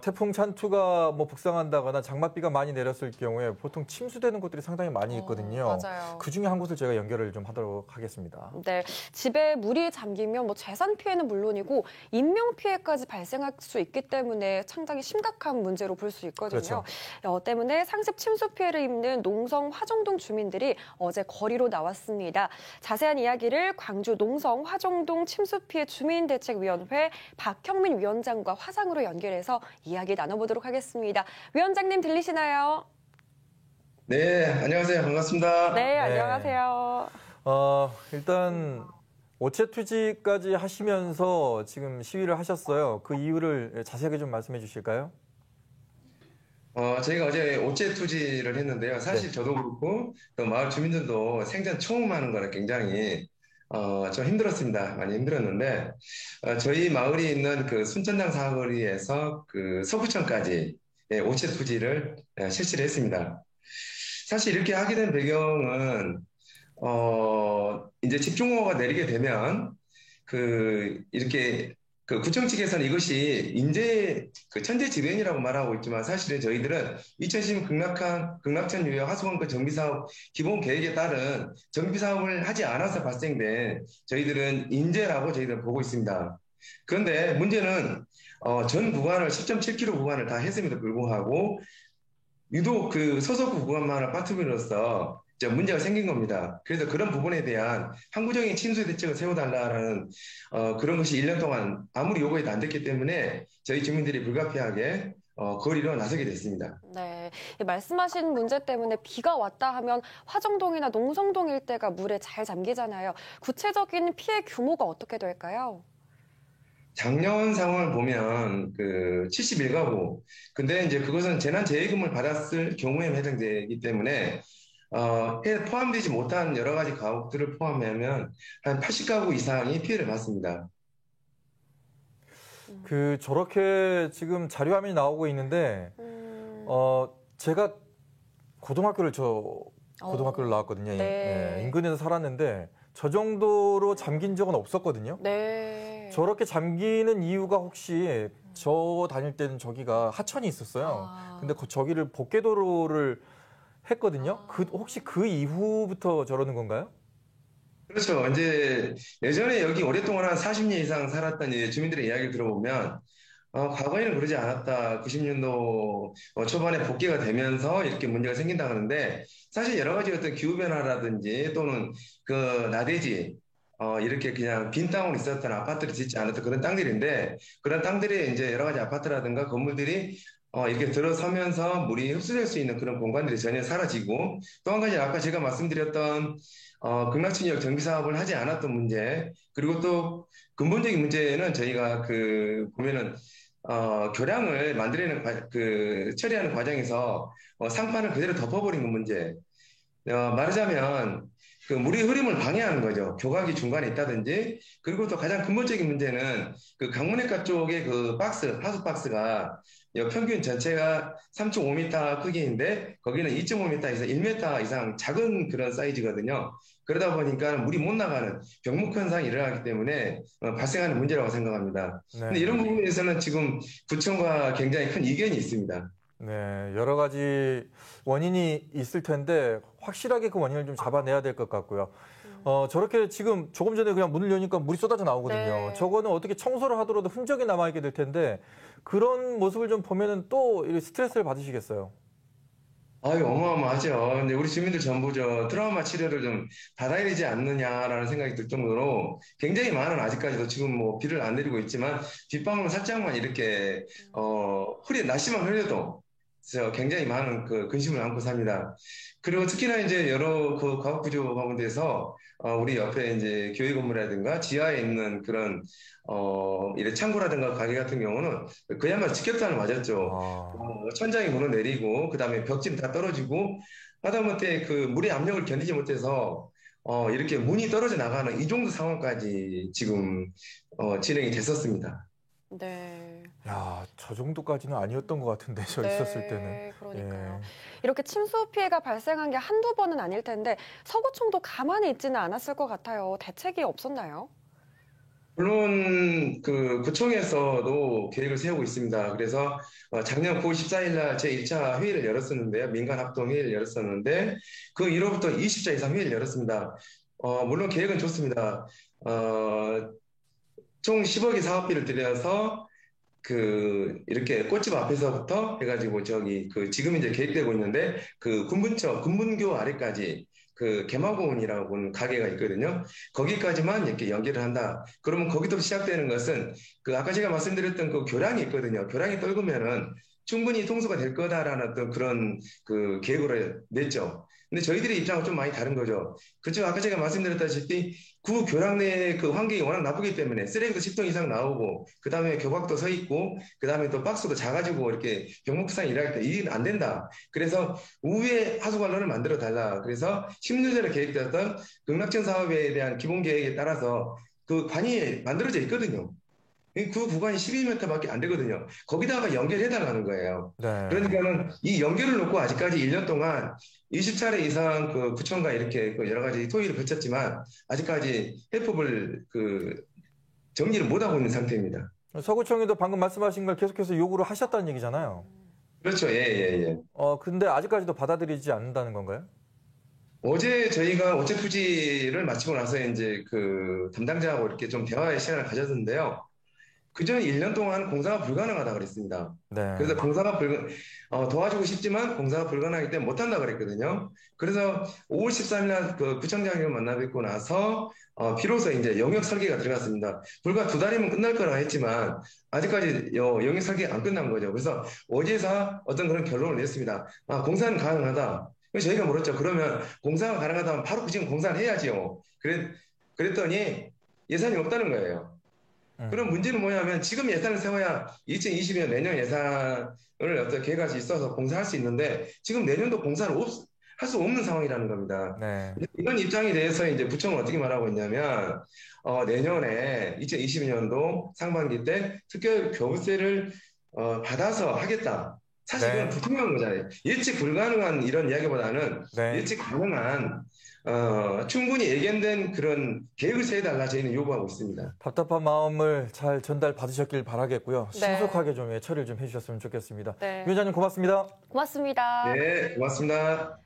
태풍 찬투가 뭐 북상한다거나 장맛비가 많이 내렸을 경우에 보통 침수되는 곳들이 상당히 많이 있거든요. 맞아요. 그중에 한 곳을 제가 연결을 좀 하도록 하겠습니다. 네, 집에 물이 잠기면 뭐 재산 피해는 물론이고 인명 피해까지 발생할 수 있기 때문에 상당히 심각한 문제로 볼 수 있거든요. 그렇죠. 때문에 상습 침수 피해를 입는 농성 화정동 주민들이 어제 거리로 나왔습니다. 자세한 이야기를 광주 농성 화정동 침수 피해 주민대책위원회 박형민 위원장과 화상으로 연결해서 이야기 나눠보도록 하겠습니다. 위원장님 들리시나요? 네, 안녕하세요. 반갑습니다. 네, 안녕하세요. 일단 오체 투지까지 하시면서 지금 시위를 하셨어요. 그 이유를 자세하게 좀 말씀해 주실까요? 저희가 어제 오체 투지를 했는데요. 사실 네. 저도 그렇고 또 마을 주민들도 생전 처음 하는 거라 굉장히 좀 힘들었습니다. 많이 힘들었는데 저희 마을이 있는 그 순천당 사거리에서 그 서구청까지 오체 투지를 실시를 했습니다. 사실 이렇게 하게 된 배경은 이제 집중호우가 내리게 되면 이렇게 그 구청 측에서는 이것이 그 천재지변이라고 말하고 있지만 사실은 저희들은 2010 극락천 유역 하수원그 정비사업 기본 계획에 따른 정비사업을 하지 않아서 발생된 저희들은 인재라고 저희들은 보고 있습니다. 그런데 문제는 전 구간을 10.7km 구간을 다 했음에도 불구하고 유독 그 소속구 구간만을 빠뜨림으로써 문제가 생긴 겁니다. 그래서 그런 부분에 대한 항구적인 침수 대책을 세워달라는 그런 것이 1년 동안 아무리 요구해도 안 됐기 때문에 저희 주민들이 불가피하게 거리로 나서게 됐습니다. 네, 말씀하신 문제 때문에 비가 왔다 하면 화정동이나 농성동 일대가 물에 잘 잠기잖아요. 구체적인 피해 규모가 어떻게 될까요? 작년 상황을 보면 그 71가구. 근데 이제 그것은 재난재해금을 받았을 경우에 해당되기 때문에 포함되지 못한 여러 가지 가옥들을 포함하면 한 80가구 이상이 피해를 봤습니다. 저렇게 지금 자료 화면이 나오고 있는데, 제가 고등학교를 나왔거든요. 네. 인근에서 살았는데, 저 정도로 잠긴 적은 없었거든요. 네. 저렇게 잠기는 이유가 혹시 저 다닐 때는 저기가 하천이 있었어요. 근데 저기를 복개도로를 했거든요. 혹시 그 이후부터 저러는 건가요? 그렇죠. 이제 예전에 여기 오랫동안 한 40년 이상 살았던 주민들의 이야기를 들어보면 과거에는 그러지 않았다. 90년도 초반에 복귀가 되면서 이렇게 문제가 생긴다 하는데 사실 여러 가지 어떤 기후변화라든지 또는 그 나대지 이렇게 그냥 빈 땅으로 있었던 아파트를 짓지 않았던 그런 땅들인데 그런 땅들에 이제 여러 가지 아파트라든가 건물들이 이렇게 들어서면서 물이 흡수될 수 있는 그런 공간들이 전혀 사라지고 또 한 가지 아까 제가 말씀드렸던 극락천역 정비 사업을 하지 않았던 문제 그리고 또 근본적인 문제는 저희가 보면은 교량을 만들어내는 처리하는 과정에서 상판을 그대로 덮어버리는 문제. 말하자면 그 물의 흐름을 방해하는 거죠. 교각이 중간에 있다든지 그리고 또 가장 근본적인 문제는 그 강문해가 쪽에 그 하수 박스가 평균 전체가 3.5m 크기인데 거기는 2.5m에서 1m 이상 작은 그런 사이즈거든요. 그러다 보니까 물이 못 나가는 병목 현상이 일어나기 때문에 발생하는 문제라고 생각합니다. 네. 근데 이런 부분에서는 지금 구청과 굉장히 큰 이견이 있습니다. 네, 여러 가지 원인이 있을 텐데 확실하게 그 원인을 좀 잡아내야 될 것 같고요. 저렇게 지금 조금 전에 그냥 문을 여니까 물이 쏟아져 나오거든요. 네. 저거는 어떻게 청소를 하더라도 흔적이 남아있게 될 텐데 그런 모습을 좀 보면은 또 스트레스를 받으시겠어요. 아유, 어마어마하죠. 근데 우리 주민들 전부 트라우마 치료를 좀 받아야 되지 않느냐라는 생각이 들 정도로 굉장히 많은 아직까지도 지금 뭐 비를 안 내리고 있지만 빗방울 살짝만 이렇게, 날씨만 흘려도 굉장히 많은 근심을 안고 삽니다. 그리고 특히나 이제 여러 가옥구조 가운데서 우리 옆에 이제 교회 건물이라든가 지하에 있는 그런 이런 창고라든가 가게 같은 경우는 그야말로 직격탄을 맞았죠. 천장이 무너내리고 그다음에 벽진 다 떨어지고 하다못해 그 물의 압력을 견디지 못해서 이렇게 문이 떨어져 나가는 이 정도 상황까지 지금 진행이 됐었습니다. 네. 야, 저 정도까지는 아니었던 것 같은데, 있었을 때는. 그러니까요. 이렇게 침수 피해가 발생한 게 한두 번은 아닐 텐데 서구청도 가만히 있지는 않았을 것 같아요. 대책이 없었나요? 물론 그 구청에서도 계획을 세우고 있습니다. 그래서 작년 9월 14일 날 제1차 회의를 열었었는데요. 민간합동 회의를 열었었는데 그 이후로부터 20차 이상 회의를 열었습니다. 물론 계획은 좋습니다. 총 10억의 사업비를 들여서 이렇게 꽃집 앞에서부터 해가지고 지금 이제 계획되고 있는데 군분교 아래까지 개마고원이라고 하는 가게가 있거든요. 거기까지만 이렇게 연결을 한다. 그러면 거기서 시작되는 것은 아까 제가 말씀드렸던 그 교량이 있거든요. 교량이 떨구면은 충분히 통수가 될 거다라는 어떤 그런 계획으로 냈죠. 근데 저희들의 입장은 좀 많이 다른 거죠. 그렇죠. 아까 제가 말씀드렸다시피 구 교량 내 환경이 워낙 나쁘기 때문에 쓰레기도 10톤 이상 나오고 그 다음에 교박도 서 있고 그 다음에 또 박스도 작아지고 이렇게 병목상 일할 때 이게 안 된다. 그래서 우회 하수관로를 만들어 달라. 그래서 10년 전에 계획되었던 극락천 사업에 대한 기본 계획에 따라서 그 관이 만들어져 있거든요. 그 구간이 12m밖에 안 되거든요. 거기다가 연결해달라는 거예요. 네. 그러니까는 이 연결을 놓고 아직까지 1년 동안 20차례 이상 구청과 이렇게 여러 가지 토의를 거쳤지만 아직까지 해법을 정리를 못하고 있는 상태입니다. 서구청에도 방금 말씀하신 걸 계속해서 요구를 하셨다는 얘기잖아요. 그렇죠. 예. 근데 아직까지도 받아들이지 않는다는 건가요? 어제 저희가 어체 투지를 마치고 나서 이제 담당자하고 이렇게 좀 대화의 시간을 가졌는데요. 그전 1년 동안 공사가 불가능하다 그랬습니다. 네. 그래서 도와주고 싶지만 공사가 불가능하기 때문에 못한다 그랬거든요. 그래서 5월 13일 날 구청장님을 만나 뵙고 나서 비로소 이제 영역 설계가 들어갔습니다. 불과 2달이면 끝날 거라 했지만 아직까지 영역 설계가 안 끝난 거죠. 그래서 어제서 어떤 그런 결론을 냈습니다. 공사는 가능하다. 저희가 물었죠. 그러면 공사가 가능하다면 바로 지금 공사를 해야지요. 그랬더니 예산이 없다는 거예요. 그럼 문제는 뭐냐면 지금 예산을 세워야 2020년 내년 예산을 어떻게 계획할 수 있어서 공사할 수 있는데 지금 내년도 공사를 할 수 없는 상황이라는 겁니다. 네. 이런 입장에 대해서 이제 구청은 어떻게 말하고 있냐면 내년에 2020년도 상반기 때 특별 교부세를 받아서 하겠다. 사실 그건 불투명한 거잖아요. 예측 불가능한 이런 이야기보다는 네. 예측 가능한 충분히 예견된 그런 계획을 세워달라 저희는 요구하고 있습니다. 답답한 마음을 잘 전달 받으셨길 바라겠고요. 네. 신속하게 좀 처리를 좀 해주셨으면 좋겠습니다. 네. 위원장님 고맙습니다. 고맙습니다. 네, 고맙습니다.